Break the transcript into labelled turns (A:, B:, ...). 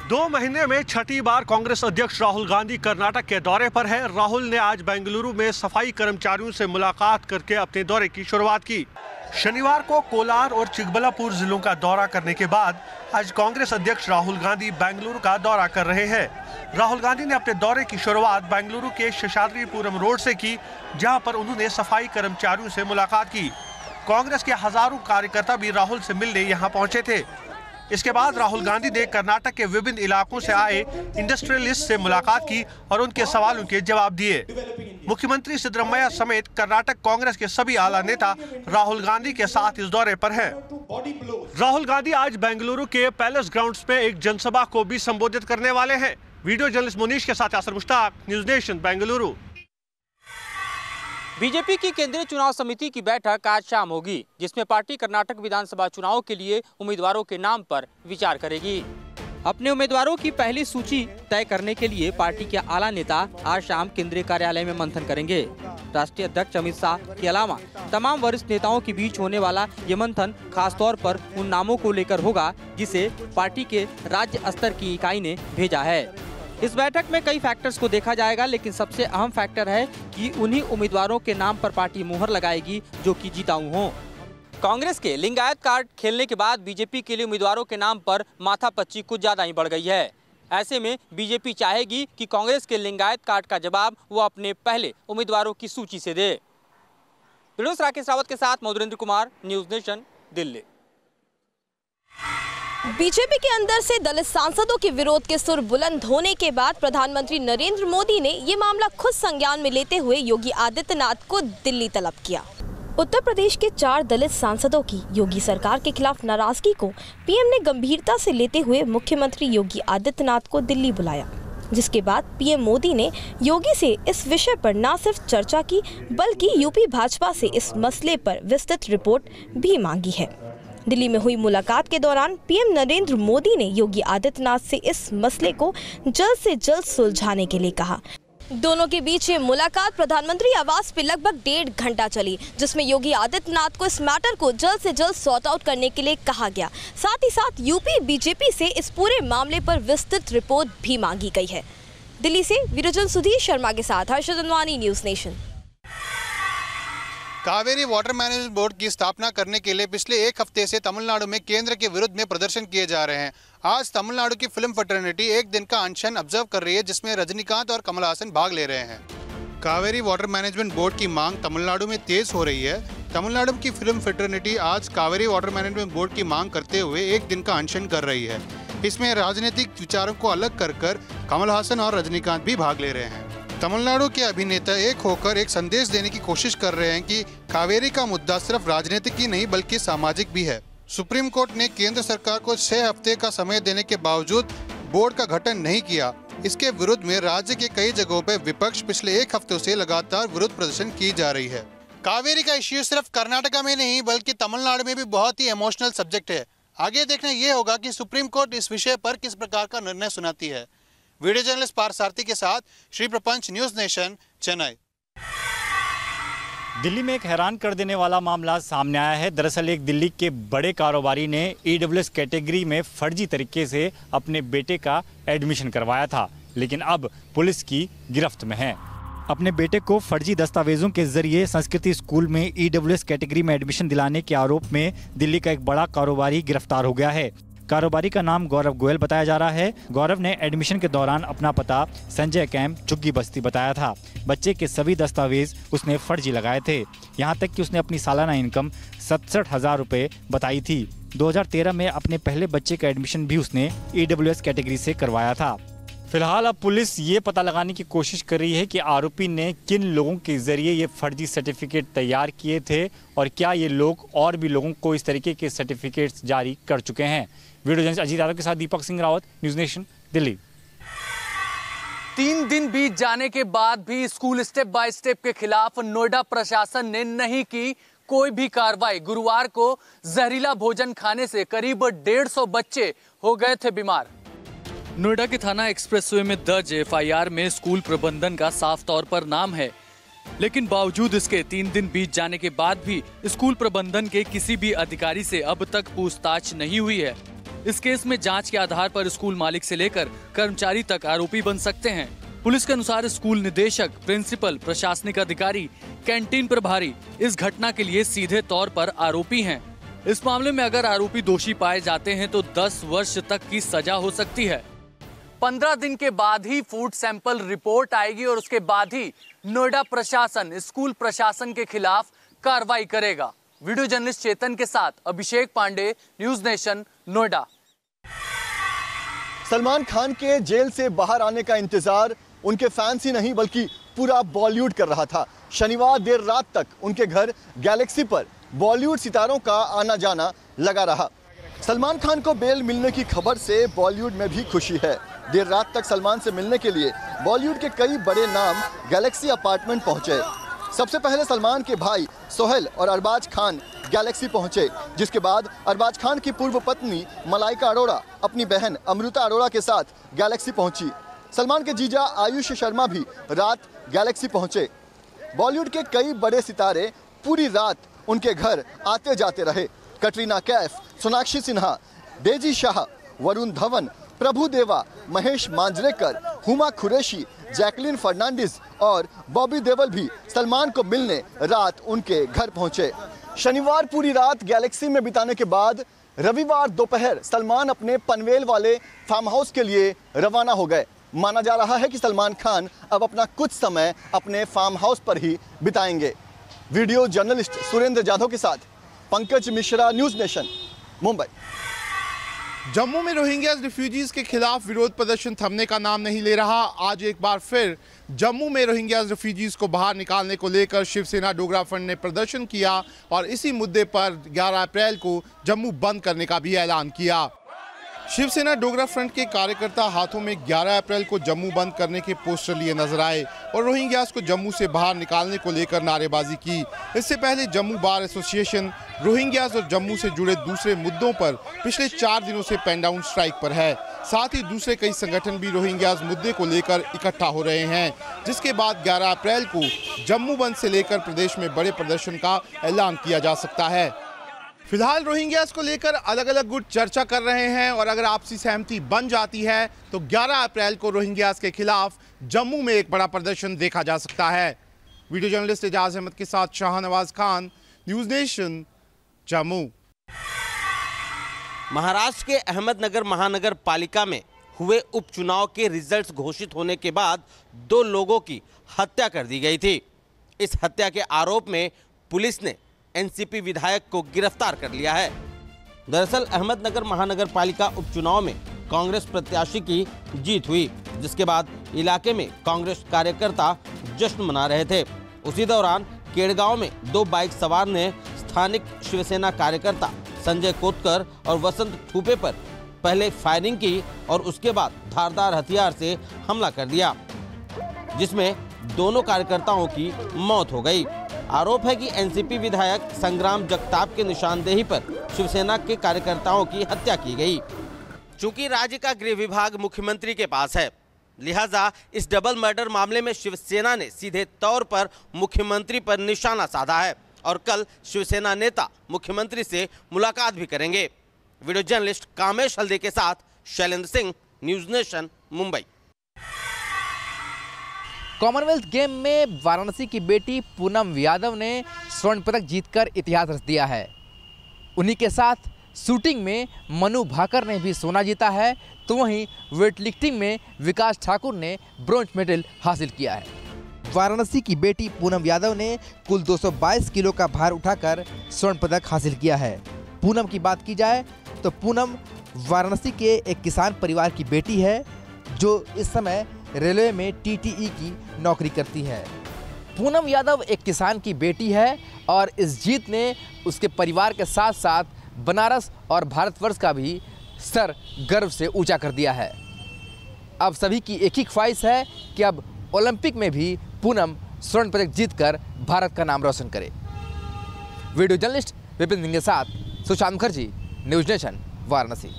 A: 2 महीने में छठी बार कांग्रेस अध्यक्ष राहुल गांधी कर्नाटक के दौरे पर है। राहुल ने आज बेंगलुरु में सफाई कर्मचारियों से मुलाकात करके अपने दौरे की शुरुआत की। शनिवार को कोलार और चिकबल्लापुर जिलों का दौरा करने के बाद आज कांग्रेस अध्यक्ष राहुल गांधी बेंगलुरु का दौरा कर रहे हैं। राहुल गांधी ने अपने दौरे की शुरुआत बेंगलुरु के शेषाद्रीपुरम रोड से की, जहां पर उन्होंने सफाई कर्मचारियों से मुलाकात की। कांग्रेस के हजारों कार्यकर्ता भी राहुल से मिलने यहां पहुंचे थे। इसके बाद राहुल गांधी ने कर्नाटक के विभिन्न इलाकों से आए इंडस्ट्रियलिस्ट से मुलाकात की और उनके सवालों के जवाब दिए। मुख्यमंत्री सिद्धरामैया समेत कर्नाटक कांग्रेस के सभी आला नेता राहुल गांधी के साथ इस दौरे पर हैं। राहुल गांधी आज बेंगलुरु के पैलेस ग्राउंड्स में एक जनसभा को भी संबोधित करने वाले हैं। वीडियो जर्नलिस्ट मुनीश के साथ Yasir Mushtaq, news nation Bengaluru.
B: BJP की केंद्रीय चुनाव समिति की बैठक आज शाम होगी, जिसमें पार्टी कर्नाटक विधानसभा चुनाव के लिए उम्मीदवारों के नाम पर विचार करेगी। अपने उम्मीदवारों की पहली सूची तय करने के लिए पार्टी के आला नेता आज शाम केंद्रीय कार्यालय में मंथन करेंगे। राष्ट्रीय अध्यक्ष अमित शाह के अलावा तमाम वरिष्ठ नेताओं के बीच होने वाला ये मंथन खासतौर पर उन नामों को लेकर होगा जिसे पार्टी के राज्य स्तर की इकाई ने भेजा है। इस बैठक में कई फैक्टर्स को देखा जाएगा, लेकिन सबसे अहम फैक्टर है कि उन्हीं उम्मीदवारों के नाम पर पार्टी मुहर लगाएगी जो कि जिताऊ हों। कांग्रेस के लिंगायत कार्ड खेलने के बाद बीजेपी के लिए उम्मीदवारों के नाम पर माथापच्ची कुछ ज्यादा ही बढ़ गई है। ऐसे में बीजेपी चाहेगी कि कांग्रेस के लिंगायत कार्ड का जवाब वो अपने पहले उम्मीदवारों की सूची से दे। राकेश रावत के साथ Madhurendra Kumar, news nation, Delhi.
C: BJP के अंदर से दलित सांसदों के विरोध के सुर बुलंद होने के बाद प्रधानमंत्री नरेंद्र मोदी ने ये मामला खुद संज्ञान में लेते हुए योगी आदित्यनाथ को दिल्ली तलब किया। उत्तर प्रदेश के 4 दलित सांसदों की योगी सरकार के खिलाफ नाराजगी को पीएम ने गंभीरता से लेते हुए मुख्यमंत्री योगी आदित्यनाथ को दिल्ली बुलाया, जिसके बाद पीएम मोदी ने योगी से इस विषय पर न सिर्फ चर्चा की बल्कि यूपी भाजपा से इस मसले पर विस्तृत रिपोर्ट भी मांगी है। दिल्ली में हुई मुलाकात के दौरान पीएम नरेंद्र मोदी ने योगी आदित्यनाथ से इस मसले को जल्द से जल्द सुलझाने के लिए कहा। दोनों के बीच ये मुलाकात प्रधानमंत्री आवास पे लगभग 1.5 घंटा चली, जिसमें योगी आदित्यनाथ को इस मैटर को जल्द से जल्द सॉर्ट आउट करने के लिए कहा गया। साथ ही साथ यूपी बीजेपी से इस पूरे मामले पर विस्तृत रिपोर्ट भी मांगी गई है। दिल्ली से वीरोजन सुधीर शर्मा के साथ Harshad Anwani, news nation.
D: Kaveri water management board की स्थापना करने के लिए पिछले 1 हफ्ते से तमिलनाडु में केंद्र के विरुद्ध में प्रदर्शन किए जा रहे हैं। आज तमिलनाडु की फिल्म फ्रेटर्निटी 1 दिन का अनशन ऑब्जर्व कर रही है, जिसमें रजनीकांत और कमल हासन भाग ले रहे हैं। कावेरी वाटर मैनेजमेंट बोर्ड की मांग तमिलनाडु में तेज हो रही है। तमिलनाडु की फिल्म फ्रेटर्निटी आज कावेरी वाटर मैनेजमेंट बोर्ड की मांग करते हुए 1 दिन का अनशन कर रही है। इसमें राजनीतिक विचारों को अलग कर कमल हासन और रजनीकांत भी भाग ले रहे हैं। तमिलनाडु के अभिनेता एक होकर एक संदेश देने की कोशिश कर रहे हैं कि कावेरी का मुद्दा सिर्फ राजनीतिक ही नहीं बल्कि सामाजिक भी है। सुप्रीम कोर्ट ने केंद्र सरकार को 6 हफ्ते का समय देने के बावजूद बोर्ड का गठन नहीं किया। इसके विरुद्ध में राज्य के कई जगहों पर विपक्ष पिछले 1 हफ्ते से लगातार विरोध प्रदर्शन की जा रही है। कावेरी का इश्यू सिर्फ कर्नाटका में नहीं बल्कि तमिलनाडु में भी बहुत ही इमोशनल सब्जेक्ट है। आगे देखना ये होगा कि सुप्रीम कोर्ट इस विषय पर किस प्रकार का निर्णय सुनाती है। वीडियो जर्नलिस्ट पारसारथी के साथ श्री प्रपंच, न्यूज़ नेशन, चेन्नई।
E: दिल्ली में एक हैरान कर देने वाला मामला सामने आया है। दरअसल एक दिल्ली के बड़े कारोबारी ने ईडब्ल्यूएस कैटेगरी में फर्जी तरीके से अपने बेटे का एडमिशन करवाया था, लेकिन अब पुलिस की गिरफ्त में है। अपने बेटे को फर्जी दस्तावेजों के जरिए संस्कृति स्कूल में ईडब्ल्यूएस कैटेगरी में एडमिशन दिलाने के आरोप में दिल्ली का एक बड़ा कारोबारी गिरफ्तार हो गया है। कारोबारी का नाम गौरव गोयल बताया जा रहा है। गौरव ने एडमिशन के दौरान अपना पता संजय कैंप, झुग्गी बस्ती बताया था। बच्चे के सभी दस्तावेज उसने फर्जी लगाए थे। यहाँ तक कि उसने अपनी सालाना इनकम 67,000 रुपये बताई थी। 2013 में अपने पहले बच्चे का एडमिशन भी उसने ईडब्ल्यूएस कैटेगरी से करवाया था। फिलहाल अब पुलिस ये पता लगाने की कोशिश कर रही है कि आरोपी ने किन लोगों के जरिए ये फर्जी सर्टिफिकेट तैयार किए थे और क्या ये लोग और भी लोगों को इस तरीके के सर्टिफिकेट्स जारी कर चुके हैं। वीडियो जर्नलिस्ट अजीत यादव के साथ दीपक सिंह रावत, न्यूज़ नेशन, दिल्ली।
F: 3 दिन बीत जाने के बाद भी स्कूल स्टेप बाय स्टेप के खिलाफ नोएडा प्रशासन ने नहीं की कोई भी कार्रवाई। गुरुवार को जहरीला भोजन खाने से करीब 150 बच्चे हो गए थे बीमार। नोएडा के थाना एक्सप्रेसवे में दर्ज एफआईआर में स्कूल प्रबंधन का साफ तौर पर नाम है, लेकिन बावजूद इसके 3 दिन बीत जाने के बाद भी स्कूल प्रबंधन के किसी भी अधिकारी से अब तक पूछताछ नहीं हुई है। इस केस में जांच के आधार पर स्कूल मालिक से लेकर कर्मचारी तक आरोपी बन सकते हैं। पुलिस के अनुसार स्कूल निदेशक, प्रिंसिपल, प्रशासनिक अधिकारी, कैंटीन प्रभारी इस घटना के लिए सीधे तौर पर आरोपी हैं। इस मामले में अगर आरोपी दोषी पाए जाते हैं तो 10 वर्ष तक की सजा हो सकती है। 15 दिन के बाद ही फूड सैंपल रिपोर्ट आएगी और उसके बाद ही नोएडा प्रशासन स्कूल प्रशासन के खिलाफ कार्रवाई करेगा। वीडियो जर्नलिस्ट चेतन के साथ अभिषेक पांडे, न्यूज नेशन, नोएडा।
G: सलमान खान के जेल से बाहर आने का इंतजार उनके फैंस ही नहीं बल्कि पूरा बॉलीवुड कर रहा था। शनिवार देर रात तक उनके घर गैलेक्सी पर बॉलीवुड सितारों का आना जाना लगा रहा। सलमान खान को बेल मिलने की खबर से बॉलीवुड में भी खुशी है। देर रात तक सलमान से मिलने के लिए बॉलीवुड के कई बड़े नाम गैलेक्सी अपार्टमेंट पहुंचे। सबसे पहले सलमान के भाई सोहेल और अरबाज खान गैलेक्सी पहुंचे, जिसके बाद अरबाज खान की पूर्व पत्नी मलाइका अरोड़ा अपनी बहन अमृता अरोड़ा के साथ गैलेक्सी पहुंची। सलमान के जीजा आयुष शर्मा भी रात गैलेक्सी पहुंचे। बॉलीवुड के कई बड़े सितारे पूरी रात उनके घर आते जाते रहे। कटरीना कैफ, सोनाक्षी सिन्हा, डेजी शाह, वरुण धवन, प्रभु देवा, महेश मांजरेकर, हुमा कुरैशी, जैकलीन फर्नांडिस और बॉबी देओल भी सलमान को मिलने रात उनके घर पहुंचे। शनिवार पूरी रात गैलेक्सी में बिताने के बाद रविवार दोपहर सलमान अपने पनवेल वाले फार्म हाउस के लिए रवाना हो गए। माना जा रहा है कि सलमान खान अब अपना कुछ समय अपने फार्म हाउस पर ही बिताएंगे। वीडियो जर्नलिस्ट सुरेंद्र जाधव के साथ पंकज मिश्रा, न्यूज नेशन, मुंबई।
H: जम्मू में रोहिंग्या रिफ्यूजीज के खिलाफ विरोध प्रदर्शन थमने का नाम नहीं ले रहा। आज एक बार फिर जम्मू में रोहिंग्या रिफ्यूजीज को बाहर निकालने को लेकर शिवसेना डोगरा फ्रंट ने प्रदर्शन किया और इसी मुद्दे पर 11 अप्रैल को जम्मू बंद करने का भी ऐलान किया। शिवसेना डोगरा फ्रंट के कार्यकर्ता हाथों में 11 अप्रैल को जम्मू बंद करने के पोस्टर लिए नजर आए और रोहिंग्यास को जम्मू से बाहर निकालने को लेकर नारेबाजी की। इससे पहले जम्मू बार एसोसिएशन रोहिंग्यास और जम्मू से जुड़े दूसरे मुद्दों पर पिछले 4 दिनों से पेन डाउन स्ट्राइक पर है। साथ ही दूसरे कई संगठन भी रोहिंग्यास मुद्दे को लेकर इकट्ठा हो रहे हैं, जिसके बाद 11 अप्रैल को जम्मू बंद से लेकर प्रदेश में बड़े प्रदर्शन का ऐलान किया जा सकता है। फिलहाल रोहिंग्यास को लेकर अलग अलग गुट चर्चा कर रहे हैं और अगर आपसी सहमति बन जाती है तो 11 अप्रैल को रोहिंग्यास के खिलाफ जम्मू में एक बड़ा प्रदर्शन देखा जा सकता है। वीडियो जर्नलिस्ट एजाज अहमद के साथ शाहनवाज खान, न्यूज नेशन, जम्मू।
I: महाराष्ट्र के अहमदनगर महानगर पालिका में हुए उपचुनाव के रिजल्ट्स घोषित होने के बाद 2 लोगों की हत्या कर दी गई थी। इस हत्या के आरोप में पुलिस ने एनसीपी विधायक को गिरफ्तार कर लिया है। दरअसल अहमदनगर महानगर पालिका उपचुनाव में कांग्रेस प्रत्याशी की जीत हुई, जिसके बाद इलाके में कांग्रेस कार्यकर्ता जश्न मना रहे थे। उसी दौरान केड़गांव में 2 बाइक सवार ने स्थानिक शिवसेना कार्यकर्ता संजय कोतकर और वसंत ठूपे पर पहले फायरिंग की और उसके बाद धारदार हथियार से हमला कर दिया, जिसमें दोनों कार्यकर्ताओं की मौत हो गई। आरोप है कि एनसीपी विधायक संग्राम जगताप की निशानदेही पर शिवसेना के कार्यकर्ताओं की हत्या की गई। चूंकि राज्य का गृह विभाग मुख्यमंत्री के पास है, लिहाजा इस डबल मर्डर मामले में शिवसेना ने सीधे तौर पर मुख्यमंत्री पर निशाना साधा है और कल शिवसेना नेता मुख्यमंत्री से मुलाकात भी करेंगे। वीडियो जर्नलिस्ट कामेश हल्दे के साथ Shailendra Singh, news nation, Mumbai.
J: Commonwealth game में वाराणसी की बेटी पूनम यादव ने स्वर्ण पदक जीतकर इतिहास रच दिया है। उन्हीं के साथ शूटिंग में मनु भाकर ने भी सोना जीता है, तो वहीं वेटलिफ्टिंग में विकास ठाकुर ने ब्रोंज मेडल हासिल किया है। वाराणसी की बेटी पूनम यादव ने कुल 222 किलो का भार उठाकर स्वर्ण पदक हासिल किया है। पूनम की बात की जाए तो पूनम वाराणसी के एक किसान परिवार की बेटी है, जो इस समय रेलवे में टीटीई की नौकरी करती है। पूनम यादव एक किसान की बेटी है और इस जीत ने उसके परिवार के साथ साथ बनारस और भारतवर्ष का भी सर गर्व से ऊंचा कर दिया है। अब सभी की एक ही ख्वाहिश है कि अब ओलंपिक में भी पूनम स्वर्ण पदक जीतकर भारत का नाम रोशन करे। वीडियो जर्नलिस्ट विपिन सिंह के साथ सुशांत मुखर्जी, न्यूज नेशन, वाराणसी।